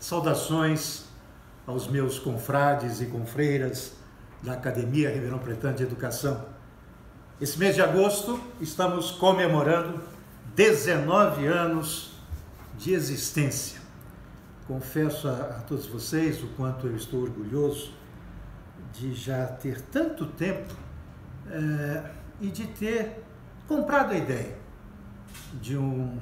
Saudações aos meus confrades e confreiras da Academia Ribeirão Pretano de Educação. Esse mês de agosto estamos comemorando 19 anos de existência. Confesso a todos vocês o quanto eu estou orgulhoso de já ter tanto tempo e de ter comprado a ideia de um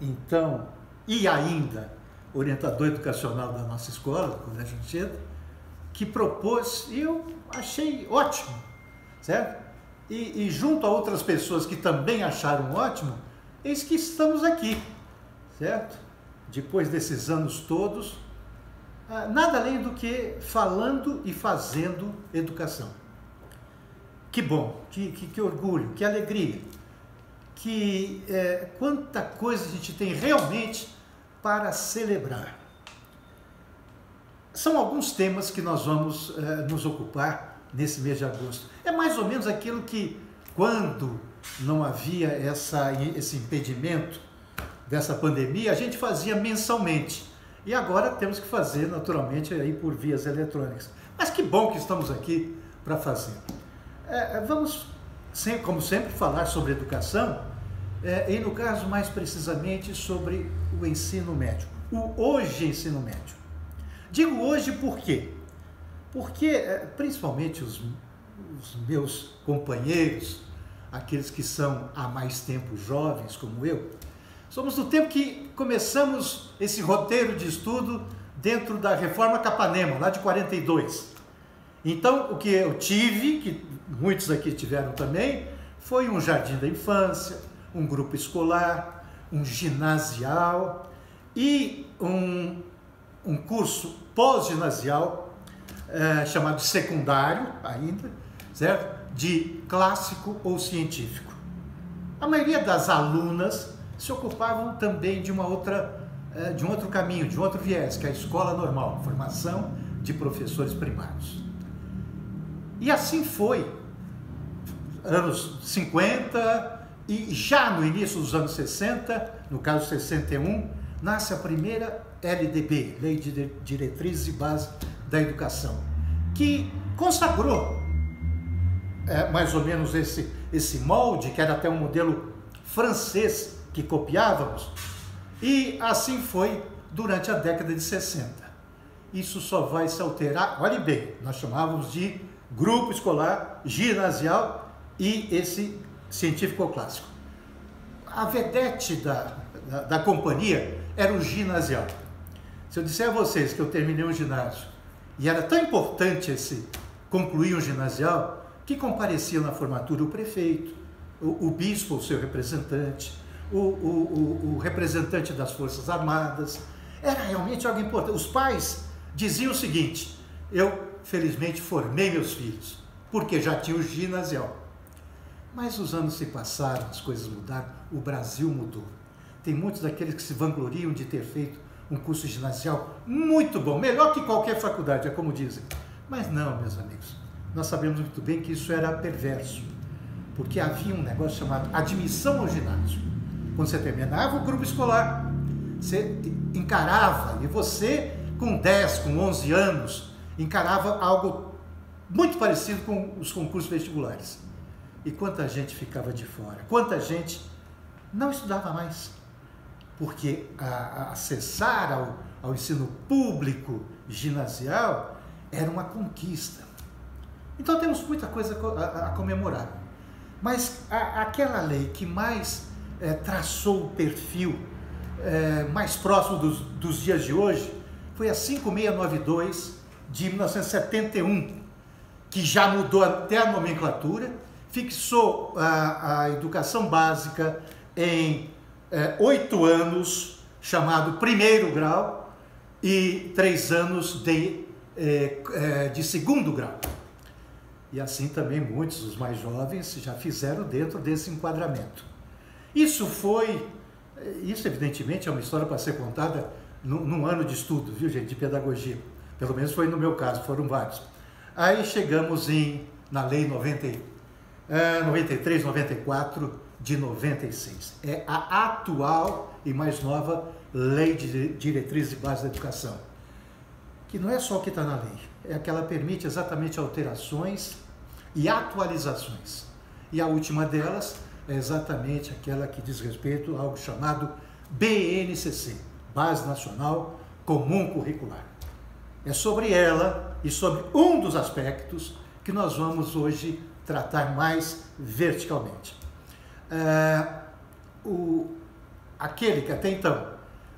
então e ainda orientador educacional da nossa escola, do Colégio Anchieta, que propôs, e eu achei ótimo, certo? E junto a outras pessoas que também acharam ótimo, eis que estamos aqui, certo? Depois desses anos todos, nada além do que falando e fazendo educação. Que bom, que orgulho, que alegria, quanta coisa a gente tem realmente para celebrar. São alguns temas que nós vamos nos ocupar nesse mês de agosto. É mais ou menos aquilo que, quando não havia esse impedimento dessa pandemia, a gente fazia mensalmente. E agora temos que fazer, naturalmente, aí por vias eletrônicas. Mas que bom que estamos aqui para fazer. Vamos, como sempre, falar sobre educação, e no caso, mais precisamente, sobre o ensino médio, o hoje ensino médio. Digo hoje por quê? Porque, principalmente os meus companheiros, aqueles que são há mais tempo jovens, como eu, somos do tempo que começamos esse roteiro de estudo dentro da Reforma Capanema, lá de 42. Então, o que eu tive, que muitos aqui tiveram também, foi um jardim da infância, um grupo escolar, um ginasial e um curso pós-ginasial chamado secundário ainda, certo? De clássico ou científico. A maioria das alunas se ocupavam também de um outro caminho, de um outro viés, que é a escola normal, formação de professores primários. E assim foi, anos 50, e já no início dos anos 60, no caso 61, nasce a primeira LDB, Lei de Diretrizes e Bases da Educação, que consagrou mais ou menos esse molde, que era até um modelo francês que copiávamos, e assim foi durante a década de 60. Isso só vai se alterar, olhe bem, nós chamávamos de grupo escolar, ginasial e esse científico clássico. A vedete da companhia era o ginasial. Se eu disser a vocês que eu terminei um ginásio e era tão importante concluir um ginasial, que comparecia na formatura o prefeito, o bispo, o seu representante, o representante das Forças Armadas, era realmente algo importante. Os pais diziam o seguinte: eu felizmente formei meus filhos, porque já tinha o ginasial. Mas os anos se passaram, as coisas mudaram, o Brasil mudou. Tem muitos daqueles que se vangloriam de ter feito um curso ginasial muito bom, melhor que qualquer faculdade, é como dizem. Mas não, meus amigos, nós sabemos muito bem que isso era perverso, porque havia um negócio chamado admissão ao ginásio. Quando você terminava o grupo escolar, você encarava, e você com 10, com 11 anos, encarava algo muito parecido com os concursos vestibulares. E quanta gente ficava de fora, quanta gente não estudava mais, porque acessar ao ensino público ginasial era uma conquista. Então temos muita coisa a comemorar, mas aquela lei que mais traçou o perfil mais próximo dos dias de hoje foi a 5692 de 1971, que já mudou até a nomenclatura, fixou a educação básica em 8 anos, chamado primeiro grau, e 3 anos de segundo grau. E assim também muitos dos mais jovens já fizeram dentro desse enquadramento. Isso foi Isso, evidentemente, é uma história para ser contada num ano de estudo, viu, gente, de pedagogia. Pelo menos foi no meu caso, foram vários. Aí chegamos na Lei 93, 94 de 96. É a atual e mais nova Lei de Diretrizes e Bases da Educação, que não é só o que está na lei, é que ela permite exatamente alterações e atualizações. E a última delas é exatamente aquela que diz respeito a algo chamado BNCC, Base Nacional Comum Curricular. É sobre ela e sobre um dos aspectos que nós vamos hoje tratar mais verticalmente. Aquele que até então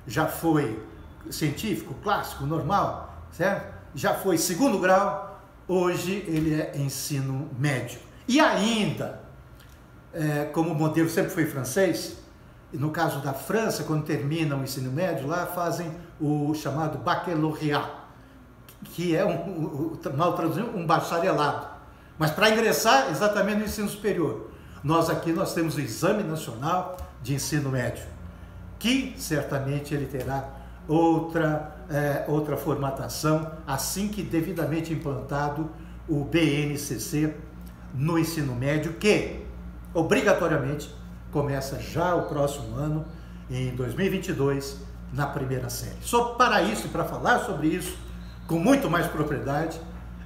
já foi científico, clássico, normal, certo? Já foi segundo grau, hoje ele é ensino médio. E ainda, como o modelo sempre foi francês, e no caso da França, quando termina o ensino médio, lá fazem o chamado baccalaureat, que é, mal traduzido, um bacharelado. Mas para ingressar exatamente no ensino superior. Nós temos o Exame Nacional de Ensino Médio, que certamente ele terá outra formatação, assim que devidamente implantado o BNCC no ensino médio, que obrigatoriamente começa já o próximo ano, em 2022, na primeira série. Só para isso e para falar sobre isso com muito mais propriedade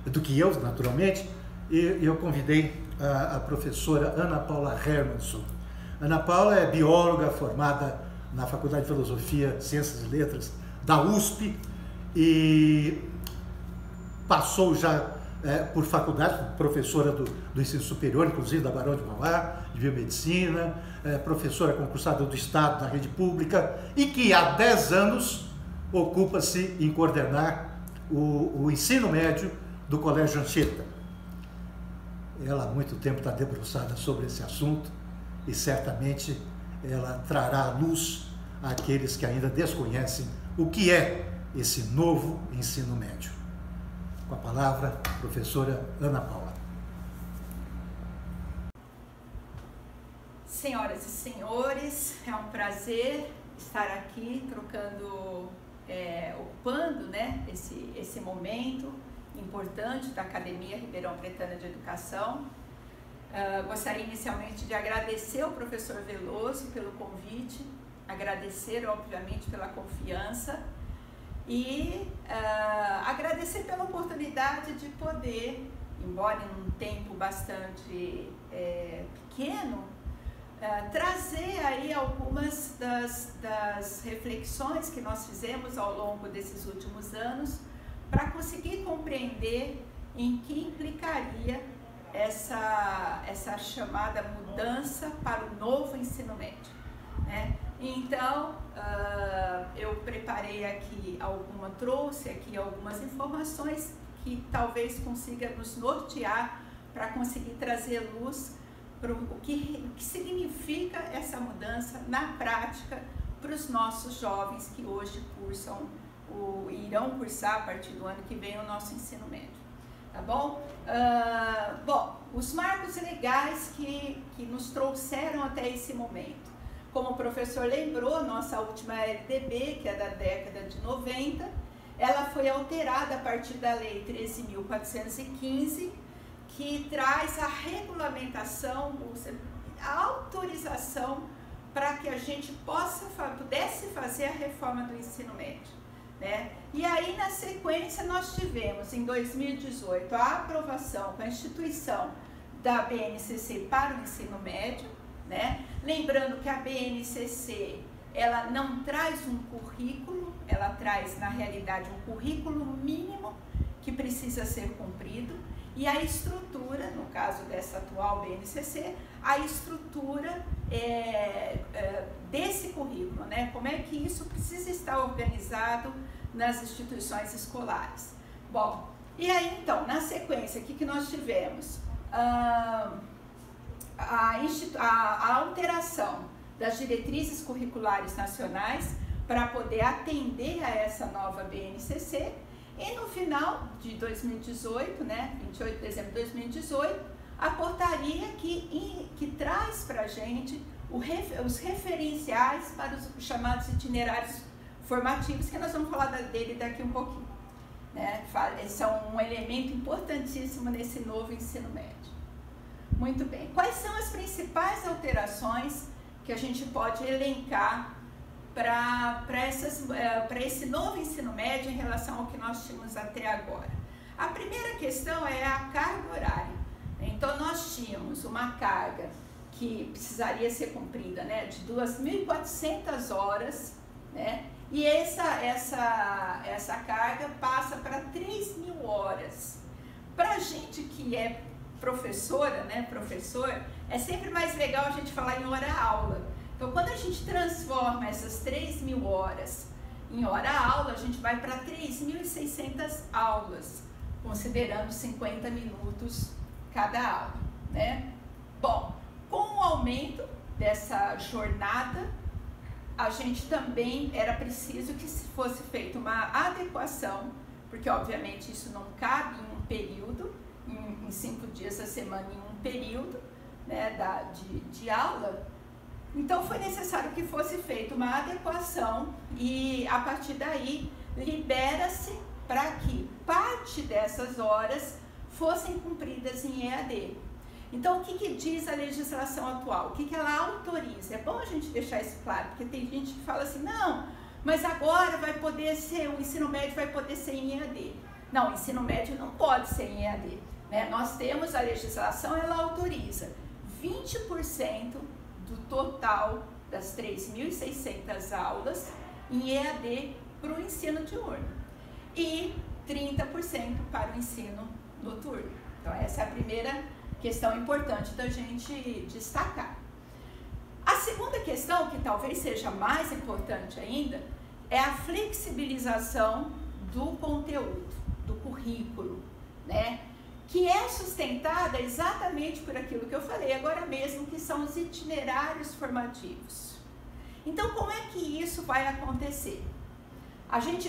do que eu, naturalmente, eu convidei a professora Ana Paula Hermanson. Ana Paula é bióloga formada na Faculdade de Filosofia, Ciências e Letras da USP e passou já por faculdades, professora do ensino superior, inclusive da Barão de Mauá, de biomedicina, professora concursada do Estado, da rede pública, e que há 10 anos ocupa-se em coordenar o ensino médio do Colégio Anchieta. Ela há muito tempo está debruçada sobre esse assunto e certamente ela trará à luz àqueles que ainda desconhecem o que é esse novo ensino médio. Com a palavra, professora Ana Paula. Senhoras e senhores, é um prazer estar aqui ocupando, né, esse momento importante da Academia Ribeirão Pretana de Educação. Gostaria inicialmente de agradecer ao professor Veloso pelo convite, agradecer, obviamente, pela confiança e agradecer pela oportunidade de poder, embora em um tempo bastante pequeno, trazer aí algumas das reflexões que nós fizemos ao longo desses últimos anos para conseguir compreender em que implicaria essa chamada mudança para o novo ensino médio, né? Então, eu preparei aqui trouxe aqui algumas informações que talvez consiga nos nortear para conseguir trazer luz para o que significa essa mudança na prática para os nossos jovens que hoje irão cursar a partir do ano que vem o nosso ensino médio. Tá bom? Bom, os marcos legais que nos trouxeram até esse momento. Como o professor lembrou, nossa última LDB, que é da década de 90, ela foi alterada a partir da Lei 13.415, que traz a regulamentação, a autorização para que a gente pudesse fazer a reforma do ensino médio, né? E aí, na sequência, nós tivemos, em 2018, a aprovação com a instituição da BNCC para o ensino médio, né? Lembrando que a BNCC, ela não traz um currículo, ela traz, na realidade, um currículo mínimo que precisa ser cumprido, e a estrutura, no caso dessa atual BNCC, a estrutura desse currículo, né? Como é que isso precisa estar organizado nas instituições escolares. Bom, e aí então, na sequência, o que nós tivemos? A alteração das diretrizes curriculares nacionais para poder atender a essa nova BNCC, e no final de 2018, né, 28 de dezembro de 2018, a portaria que traz para a gente os referenciais para os chamados itinerários formativos, que nós vamos falar dele daqui um pouquinho. Né? São um elemento importantíssimo nesse novo ensino médio. Muito bem. Quais são as principais alterações que a gente pode elencar para esse novo ensino médio em relação ao que nós tínhamos até agora? A primeira questão é a carga horária. Então, nós tínhamos uma carga que precisaria ser cumprida, né, de 2.400 horas, né, e essa carga passa para 3.000 horas. Para a gente que é professora, né, professor, é sempre mais legal a gente falar em hora-aula. Então, quando a gente transforma essas 3.000 horas em hora-aula, a gente vai para 3.600 aulas, considerando 50 minutos cada aula, né? Bom, com o aumento dessa jornada, a gente também era preciso que fosse feita uma adequação, porque obviamente isso não cabe em um período, em 5 dias da semana, em um período, né, de aula. Então foi necessário que fosse feita uma adequação e a partir daí libera-se para que parte dessas horas fossem cumpridas em EAD. Então, o que diz a legislação atual? O que ela autoriza? É bom a gente deixar isso claro, porque tem gente que fala assim, não, mas agora vai poder ser, o ensino médio vai poder ser em EAD. Não, o ensino médio não pode ser em EAD. Né? Nós temos a legislação, ela autoriza 20% do total das 3.600 aulas em EAD para o ensino diurno e 30% para o ensino noturno. Então, essa é a primeira questão importante da gente destacar. A segunda questão, que talvez seja mais importante ainda, é a flexibilização do conteúdo, do currículo, né? Que é sustentada exatamente por aquilo que eu falei agora mesmo, que são os itinerários formativos. Então, como é que isso vai acontecer? A gente,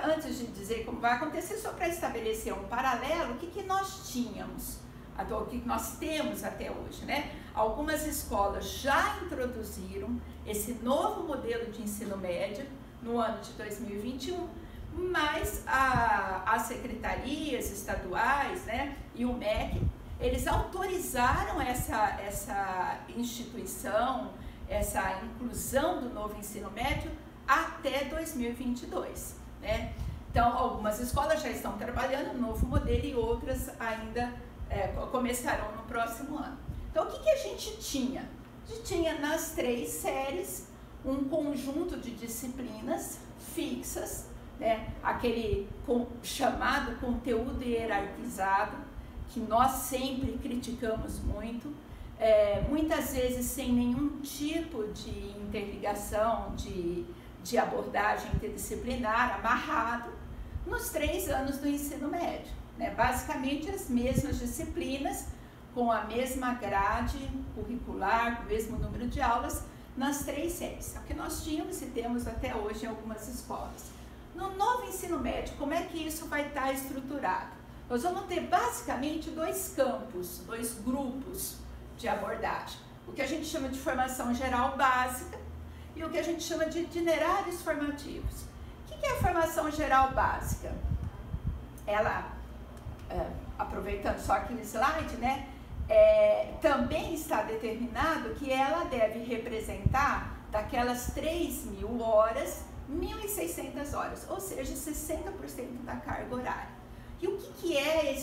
antes de dizer como vai acontecer, só para estabelecer um paralelo, o que nós tínhamos, o que nós temos até hoje, né? Algumas escolas já introduziram esse novo modelo de ensino médio no ano de 2021, mas as secretarias estaduais, né, e o MEC, eles autorizaram essa instituição, essa inclusão do novo ensino médio até 2022, né? Então, algumas escolas já estão trabalhando no novo modelo e outras ainda começarão no próximo ano. Então, o que a gente tinha? A gente tinha nas 3 séries um conjunto de disciplinas fixas, né? Aquele chamado conteúdo hierarquizado, que nós sempre criticamos muito, muitas vezes sem nenhum tipo de interligação, de abordagem interdisciplinar, amarrado, nos 3 anos do ensino médio. Né? Basicamente as mesmas disciplinas, com a mesma grade curricular, com o mesmo número de aulas, nas 3 séries. É o que nós tínhamos e temos até hoje em algumas escolas. No novo ensino médio, como é que isso vai estar estruturado? Nós vamos ter basicamente 2 campos, 2 grupos de abordagem. O que a gente chama de formação geral básica e o que a gente chama de itinerários formativos. O que é a formação geral básica? Ela, aproveitando só aquele slide, né, também está determinado que ela deve representar daquelas 3.000 horas, 1.600 horas, ou seja, 60% da carga horária. E o que é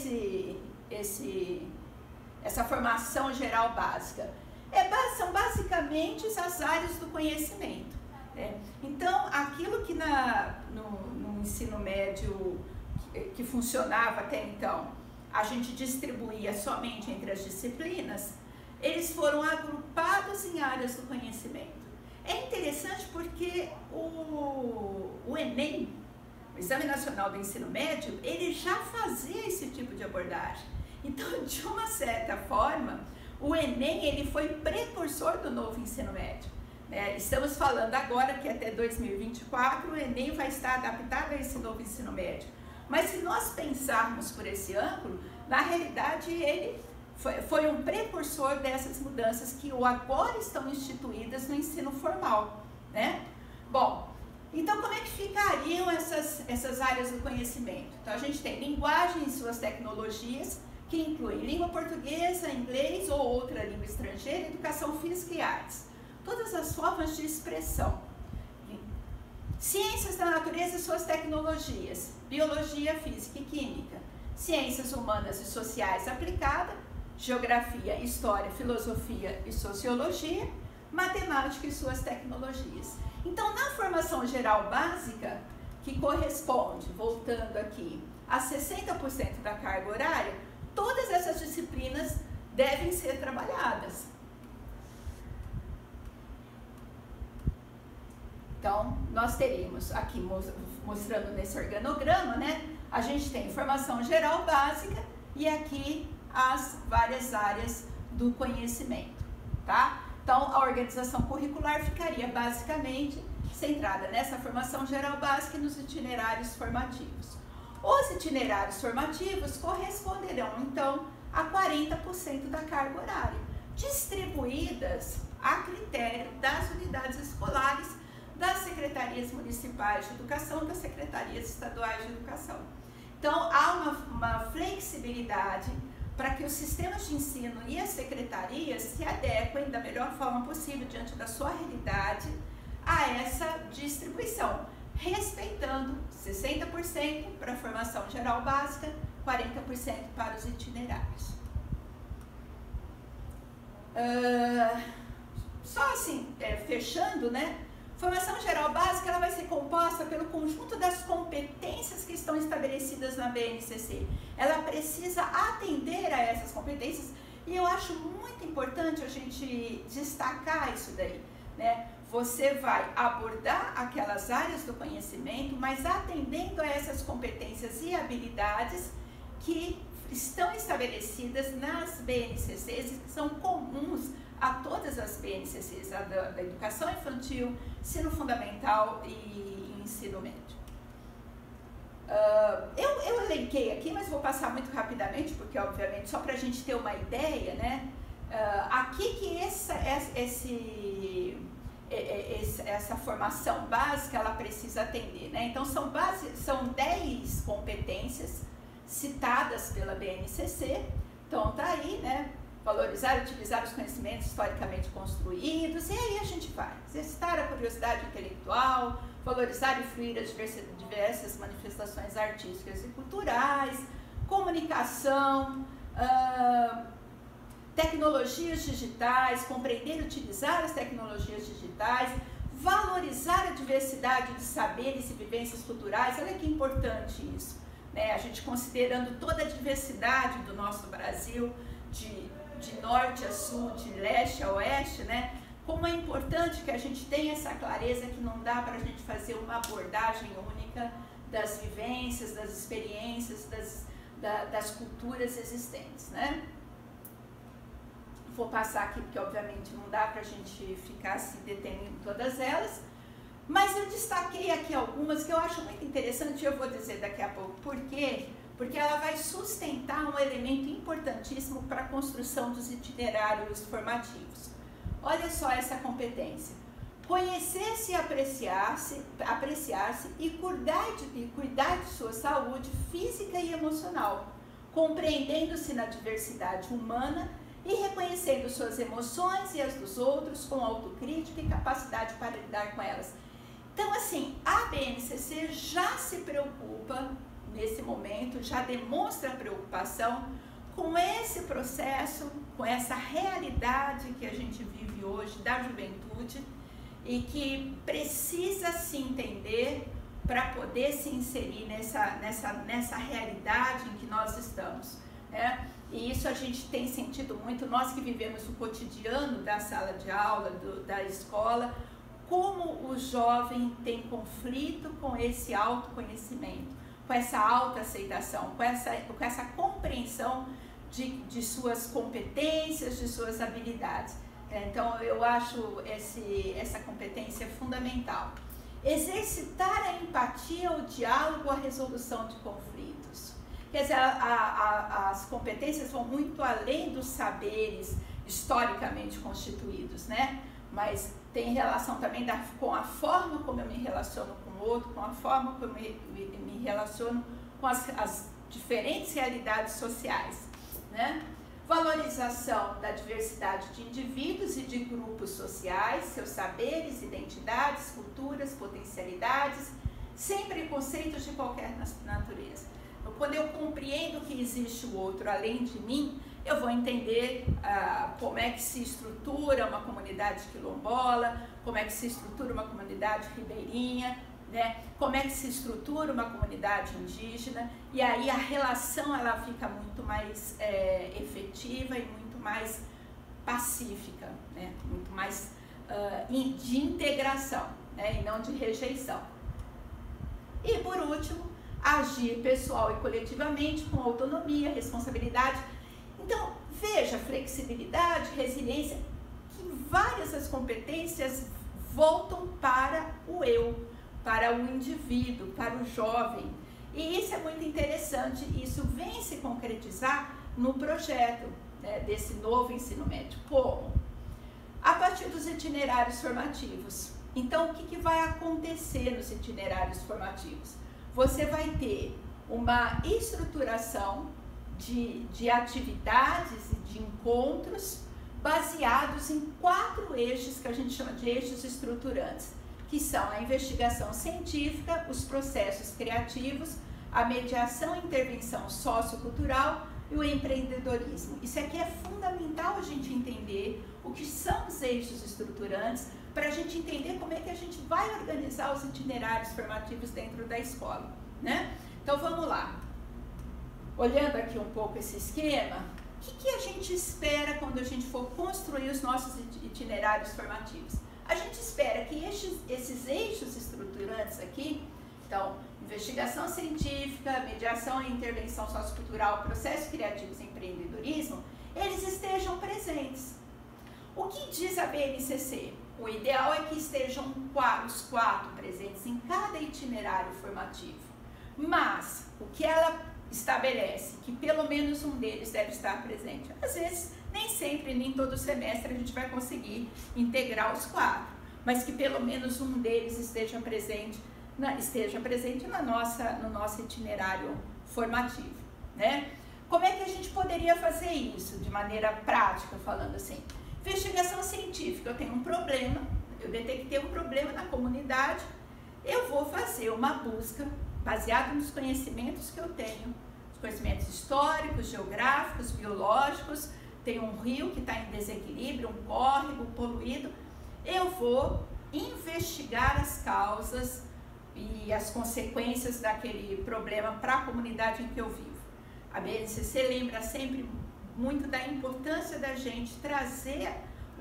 essa formação geral básica? São basicamente as áreas do conhecimento. Né? Então, aquilo que no ensino médio que funcionava até então, a gente distribuía somente entre as disciplinas, eles foram agrupados em áreas do conhecimento. É interessante porque o Enem, o Exame Nacional do Ensino Médio, ele já fazia esse tipo de abordagem. Então, de uma certa forma, o Enem ele foi precursor do novo ensino médio. Né? Estamos falando agora que até 2024 o Enem vai estar adaptado a esse novo ensino médio. Mas se nós pensarmos por esse ângulo, na realidade ele foi um precursor dessas mudanças que agora estão instituídas no ensino formal, né? Bom, então como é que ficariam essas áreas do conhecimento? Então a gente tem linguagem e suas tecnologias, que incluem língua portuguesa, inglês ou outra língua estrangeira, educação física e artes. Todas as formas de expressão. Ciências da natureza e suas tecnologias, biologia, física e química. Ciências humanas e sociais aplicadas, geografia, história, filosofia e sociologia, matemática e suas tecnologias. Então, na formação geral básica, que corresponde, voltando aqui, a 60% da carga horária, todas essas disciplinas devem ser trabalhadas. Então, nós teríamos aqui, mostrando nesse organograma, né? A gente tem formação geral básica e aqui as várias áreas do conhecimento, tá? Então, a organização curricular ficaria basicamente centrada nessa formação geral básica e nos itinerários formativos. Os itinerários formativos corresponderão, então, a 40% da carga horária, distribuídas a critério das unidades escolares, das secretarias municipais de educação, das secretarias estaduais de educação. Então, há uma flexibilidade para que os sistemas de ensino e as secretarias se adequem da melhor forma possível diante da sua realidade a essa distribuição, respeitando 60% para a formação geral básica, 40% para os itinerários. Só assim, fechando, né? Formação geral básica ela vai ser composta pelo conjunto das competências que estão estabelecidas na BNCC. Ela precisa atender a essas competências e eu acho muito importante a gente destacar isso daí, né? Você vai abordar aquelas áreas do conhecimento, mas atendendo a essas competências e habilidades que estão estabelecidas nas BNCCs e que são comuns a todas as BNCCs, a da educação infantil, ensino fundamental e ensino médio. Eu elenquei aqui, mas vou passar muito rapidamente, porque obviamente só para a gente ter uma ideia, né? Aqui que essa formação básica ela precisa atender, né? Então são 10 competências citadas pela BNCC, então tá aí, né? Valorizar e utilizar os conhecimentos historicamente construídos, e aí a gente vai exercitar a curiosidade intelectual, valorizar e fluir as diversas manifestações artísticas e culturais, comunicação, tecnologias digitais, compreender e utilizar as tecnologias digitais, valorizar a diversidade de saberes e vivências culturais. Olha que importante isso, né? A gente considerando toda a diversidade do nosso Brasil, de norte a sul, de leste a oeste, né? Como é importante que a gente tenha essa clareza que não dá para a gente fazer uma abordagem única das vivências, das experiências, das culturas existentes, né? Vou passar aqui porque obviamente não dá para a gente ficar se detendo em todas elas, mas eu destaquei aqui algumas que eu acho muito interessante e eu vou dizer daqui a pouco por quê. Porque ela vai sustentar um elemento importantíssimo para a construção dos itinerários formativos. Olha só essa competência. Conhecer-se e apreciar-se e cuidar de sua saúde física e emocional, compreendendo-se na diversidade humana e reconhecendo suas emoções e as dos outros com autocrítica e capacidade para lidar com elas. Então, assim, a BNCC já se preocupa nesse momento, já demonstra preocupação com esse processo, com essa realidade que a gente vive hoje da juventude e que precisa se entender para poder se inserir nessa realidade em que nós estamos, né? E isso a gente tem sentido muito, nós que vivemos o cotidiano da sala de aula, da escola, como o jovem tem conflito com esse autoconhecimento, com essa autoaceitação, com essa compreensão de suas competências, de suas habilidades. Então, eu acho essa competência fundamental. Exercitar a empatia, o diálogo, a resolução de conflitos. Quer dizer, as competências vão muito além dos saberes historicamente constituídos, né? Mas tem relação também com a forma como eu me relaciono com o outro, com a forma como eu me relaciono com as diferentes realidades sociais, né? Valorização da diversidade de indivíduos e de grupos sociais, seus saberes, identidades, culturas, potencialidades, sem preconceitos de qualquer natureza. Então, quando eu compreendo que existe o outro além de mim, eu vou entender como é que se estrutura uma comunidade quilombola, como é que se estrutura uma comunidade ribeirinha, né? Como é que se estrutura uma comunidade indígena, e aí a relação ela fica muito mais efetiva e muito mais pacífica, né? Muito mais de integração, né? E não de rejeição. E por último, agir pessoal e coletivamente com autonomia, responsabilidade. Então, veja, flexibilidade, resiliência, que várias das competências voltam para o eu, para o indivíduo, para o jovem. E isso é muito interessante, isso vem se concretizar no projeto, né, desse novo ensino médio. Como? A partir dos itinerários formativos. Então, o que vai acontecer nos itinerários formativos? Você vai ter uma estruturação de atividades e de encontros baseados em 4 eixos que a gente chama de eixos estruturantes, que são a investigação científica, os processos criativos, a mediação e intervenção sociocultural e o empreendedorismo. Isso aqui é fundamental a gente entender o que são os eixos estruturantes, para a gente entender como é que a gente vai organizar os itinerários formativos dentro da escola, né? Então vamos lá. Olhando aqui um pouco esse esquema, o que a gente espera quando a gente for construir os nossos itinerários formativos? A gente espera que esses eixos estruturantes aqui, então, investigação científica, mediação e intervenção sociocultural, processos criativos e empreendedorismo, eles estejam presentes. O que diz a BNCC? O ideal é que estejam os 4 presentes em cada itinerário formativo. Mas, o que ela estabelece? Que pelo menos um deles deve estar presente. Às vezes, nem sempre, nem todo semestre a gente vai conseguir integrar os 4. Mas que pelo menos um deles esteja presente no nosso itinerário formativo, né? Como é que a gente poderia fazer isso de maneira prática, falando assim? Investigação científica, eu tenho um problema, eu detectei um problema na comunidade, eu vou fazer uma busca baseada nos conhecimentos que eu tenho, os conhecimentos históricos, geográficos, biológicos, tem um rio que está em desequilíbrio, um córrego poluído, eu vou investigar as causas e as consequências daquele problema para a comunidade em que eu vivo. A BNCC lembra sempre muito da importância da gente trazer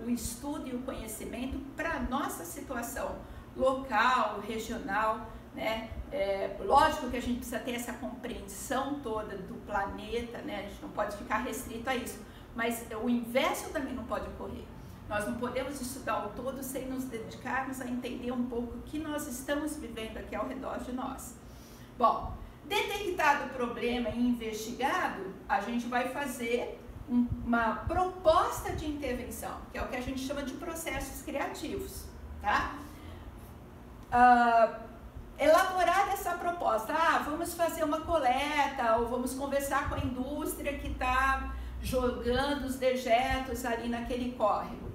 o estudo e o conhecimento para a nossa situação local, regional, né? Lógico que a gente precisa ter essa compreensão toda do planeta, né? A gente não pode ficar restrito a isso, mas o inverso também não pode ocorrer. Nós não podemos estudar o todo sem nos dedicarmos a entender um pouco o que nós estamos vivendo aqui ao redor de nós. Bom, detectado o problema e investigado, a gente vai fazer uma proposta de intervenção, que é o que a gente chama de processos criativos, tá? Elaborar essa proposta, vamos fazer uma coleta, ou vamos conversar com a indústria que está jogando os dejetos ali naquele córrego.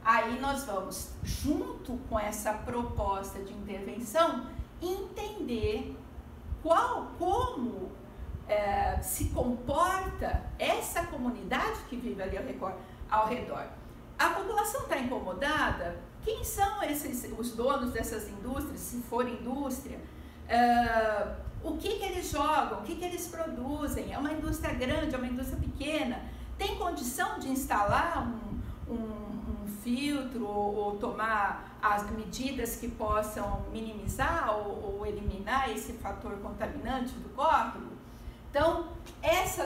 Aí nós vamos, junto com essa proposta de intervenção, entender como se comporta essa comunidade que vive ali ao redor. A população está incomodada? Quem são os donos dessas indústrias, se for indústria? O que eles jogam? O que eles produzem? É uma indústria grande? É uma indústria pequena? Tem condição de instalar um filtro ou tomar as medidas que possam minimizar ou eliminar esse fator contaminante do córrego? Então,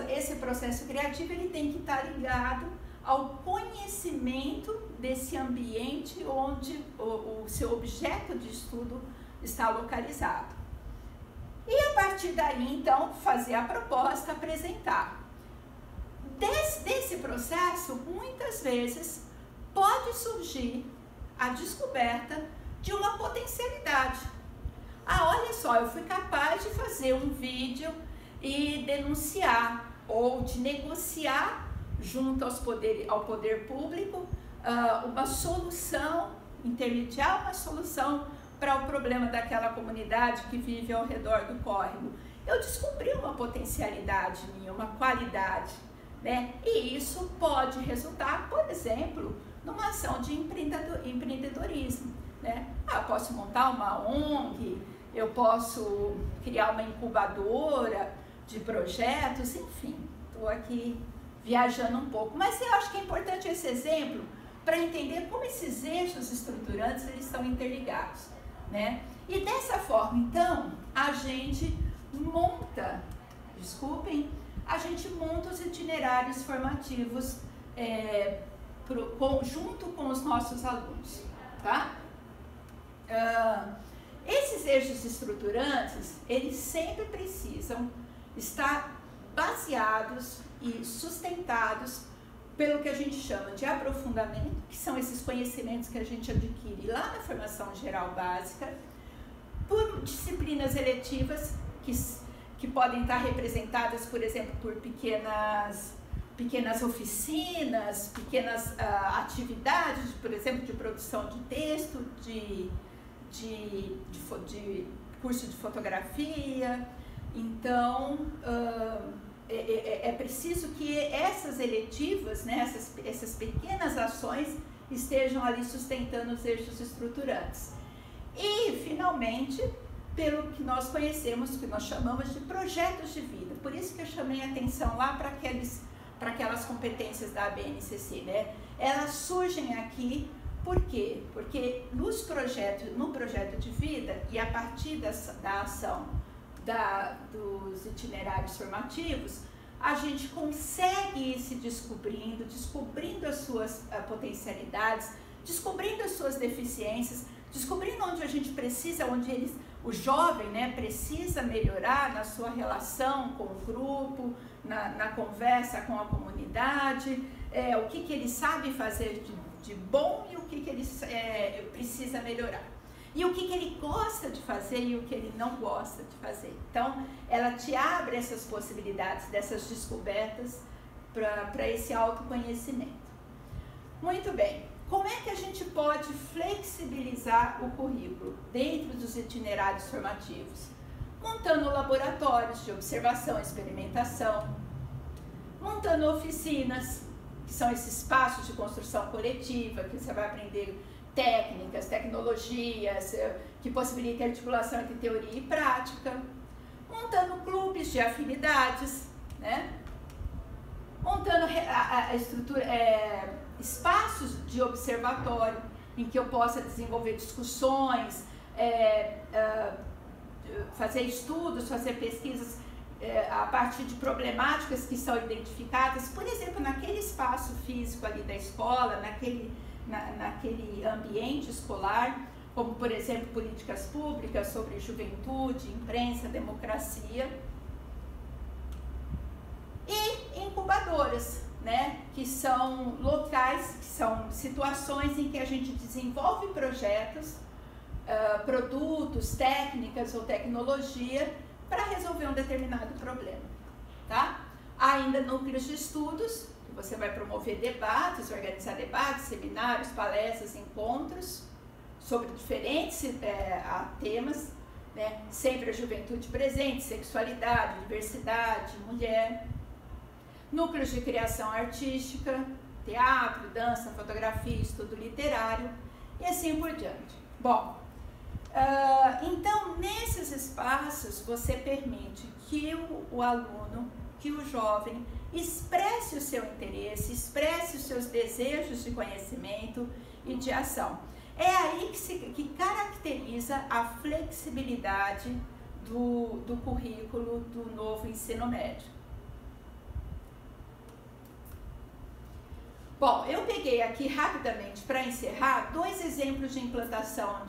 esse processo criativo ele tem que estar ligado ao conhecimento desse ambiente onde o seu objeto de estudo está localizado. E a partir partir daí, então, fazer a proposta, apresentar. Desse processo, muitas vezes, pode surgir a descoberta de uma potencialidade. Ah, olha só, eu fui capaz de fazer um vídeo e denunciar ou de negociar junto ao poder público uma solução, intermediar uma solução para o problema daquela comunidade que vive ao redor do córrego. Eu descobri uma potencialidade minha, uma qualidade, né? E isso pode resultar, por exemplo, numa ação de empreendedorismo, né? Ah, eu posso montar uma ONG, eu posso criar uma incubadora de projetos, enfim, estou aqui viajando um pouco. Mas eu acho que é importante esse exemplo para entender como esses eixos estruturantes eles estão interligados, né? E dessa forma, então, a gente monta, os itinerários formativos junto com os nossos alunos, tá? Esses eixos estruturantes, eles sempre precisam estar baseados e sustentados pelo que a gente chama de aprofundamento, que são esses conhecimentos que a gente adquire lá na formação geral básica, por disciplinas eletivas que podem estar representadas, por exemplo, por pequenas oficinas, pequenas atividades, por exemplo, de produção de texto, de curso de fotografia. Então, é preciso que essas eletivas, né, essas pequenas ações estejam ali sustentando os eixos estruturantes. E, finalmente, pelo que nós conhecemos, que nós chamamos de projetos de vida. Por isso que eu chamei a atenção lá para aquelas competências da ABNCC, né? Elas surgem aqui, por quê? Porque no projeto de vida e a partir da ação dos itinerários formativos, a gente consegue ir se descobrindo as suas potencialidades, descobrindo as suas deficiências, descobrindo onde a gente precisa, o jovem, né, precisa melhorar na sua relação com o grupo, na conversa com a comunidade, o que ele sabe fazer de bom e o que ele precisa melhorar. E o que ele gosta de fazer e o que ele não gosta de fazer. Então, ela te abre essas possibilidades, dessas descobertas para esse autoconhecimento. Muito bem. Como é que a gente pode flexibilizar o currículo dentro dos itinerários formativos? Montando laboratórios de observação e experimentação, montando oficinas, que são esses espaços de construção coletiva, que você vai aprender técnicas, tecnologias, que possibilitam a articulação entre teoria e prática, montando clubes de afinidades, né? Montando espaços de observatório em que eu possa desenvolver discussões, fazer estudos, fazer pesquisas a partir de problemáticas que são identificadas, por exemplo, naquele espaço físico ali da escola, naquele ambiente escolar, como, por exemplo, políticas públicas sobre juventude, imprensa, democracia. E incubadoras, né, que são locais, que são situações em que a gente desenvolve projetos, produtos, técnicas ou tecnologia para resolver um determinado problema, tá? Há ainda núcleos de estudos, que você vai promover debates, organizar debates, seminários, palestras, encontros sobre diferentes temas, né? Sempre a juventude presente, sexualidade, diversidade, mulher. Núcleos de criação artística, teatro, dança, fotografia, estudo literário e assim por diante. Bom, então nesses espaços você permite que o aluno, que o jovem expresse o seu interesse, expresse os seus desejos de conhecimento e de ação. É aí que caracteriza a flexibilidade do currículo do novo ensino médio. Bom, eu peguei aqui rapidamente para encerrar 2 exemplos de implantação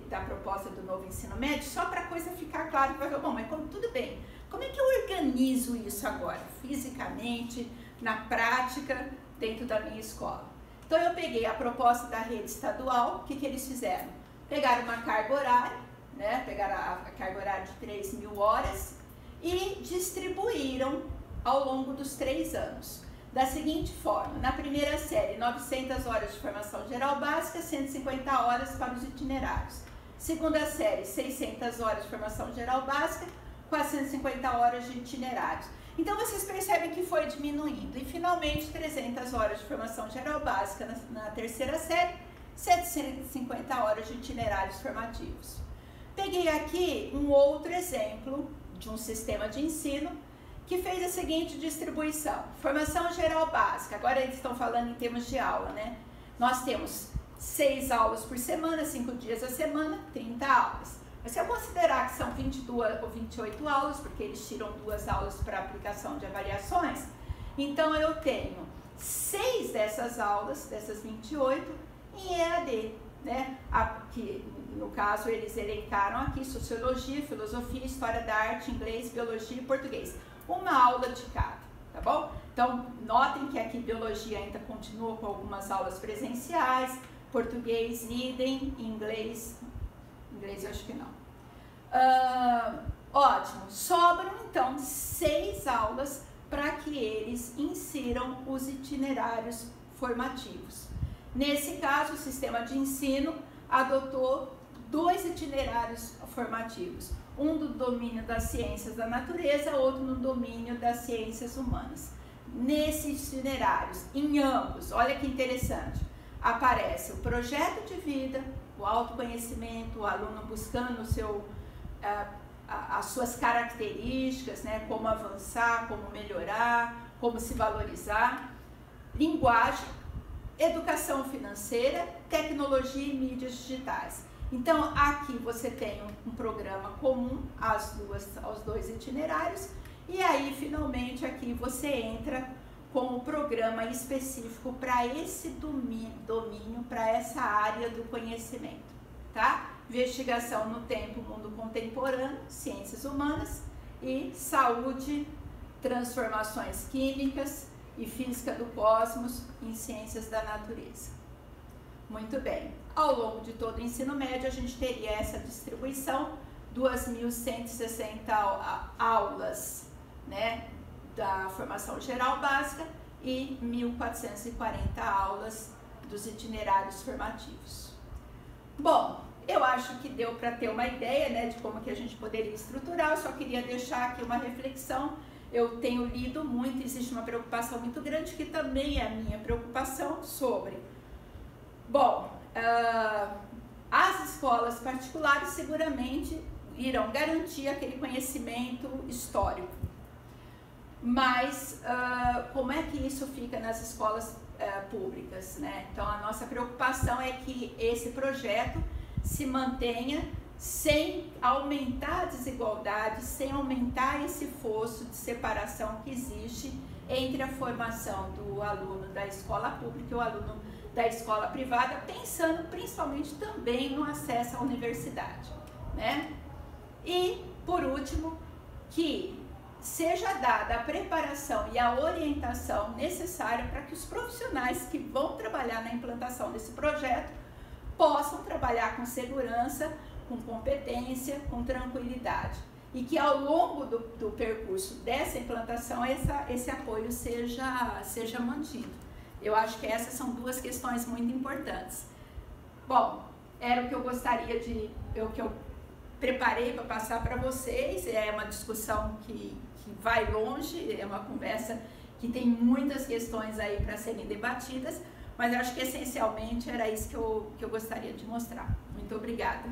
da proposta do novo ensino médio, só para a coisa ficar clara. Bom, mas tudo bem, como é que eu organizo isso agora, fisicamente, na prática, dentro da minha escola? Então eu peguei a proposta da rede estadual. O que eles fizeram? Pegaram uma carga horária, né? Pegaram a carga horária de 3.000 horas e distribuíram ao longo dos 3 anos. Da seguinte forma: na primeira série, 900 horas de formação geral básica, 150 horas para os itinerários. Segunda série, 600 horas de formação geral básica, 450 horas de itinerários. Então, vocês percebem que foi diminuindo. E, finalmente, 300 horas de formação geral básica na terceira série, 750 horas de itinerários formativos. Peguei aqui um outro exemplo de um sistema de ensino que fez a seguinte distribuição. Formação geral básica, agora eles estão falando em termos de aula, né? Nós temos 6 aulas por semana, 5 dias a semana, 30 aulas. Mas se eu considerar que são 22 ou 28 aulas, porque eles tiram 2 aulas para aplicação de avaliações, então eu tenho 6 dessas aulas, dessas 28, em EAD, né? Que, no caso, eles elencaram aqui sociologia, filosofia, história da arte, inglês, biologia e português. Uma aula de cada, tá bom? Então, notem que aqui biologia ainda continua com algumas aulas presenciais, português, idem, inglês eu acho que não. Ótimo, sobram então 6 aulas para que eles insiram os itinerários formativos. Nesse caso, o sistema de ensino adotou 2 itinerários formativos. Um do domínio das ciências da natureza, outro no domínio das ciências humanas. Nesses itinerários, em ambos, olha que interessante, aparece o projeto de vida, o autoconhecimento, o aluno buscando as suas características, né, como avançar, como melhorar, como se valorizar, linguagem, educação financeira, tecnologia e mídias digitais. Então, aqui você tem um programa comum aos 2 itinerários, e aí, finalmente, aqui você entra com o programa específico para esse domínio, para essa área do conhecimento, tá? Investigação no tempo, mundo contemporâneo, ciências humanas e saúde, transformações químicas e física do cosmos em ciências da natureza. Muito bem. Ao longo de todo o ensino médio, a gente teria essa distribuição, 2.160 aulas, né, da formação geral básica e 1.440 aulas dos itinerários formativos. Bom, eu acho que deu para ter uma ideia, né, de como que a gente poderia estruturar. Eu só queria deixar aqui uma reflexão. Eu tenho lido muito, existe uma preocupação muito grande, que também é a minha preocupação, sobre... Bom, as escolas particulares seguramente irão garantir aquele conhecimento histórico, mas como é que isso fica nas escolas públicas, né? Então, a nossa preocupação é que esse projeto se mantenha sem aumentar a desigualdade, sem aumentar esse fosso de separação que existe entre a formação do aluno da escola pública e o aluno da escola privada, pensando principalmente também no acesso à universidade, né? E, por último, que seja dada a preparação e a orientação necessária para que os profissionais que vão trabalhar na implantação desse projeto possam trabalhar com segurança, com competência, com tranquilidade. E que ao longo do percurso dessa implantação, esse apoio seja mantido. Eu acho que essas são 2 questões muito importantes. Bom, era o que eu gostaria o que eu preparei para passar para vocês. É uma discussão que vai longe, é uma conversa que tem muitas questões aí para serem debatidas, mas eu acho que essencialmente era isso que eu gostaria de mostrar. Muito obrigada.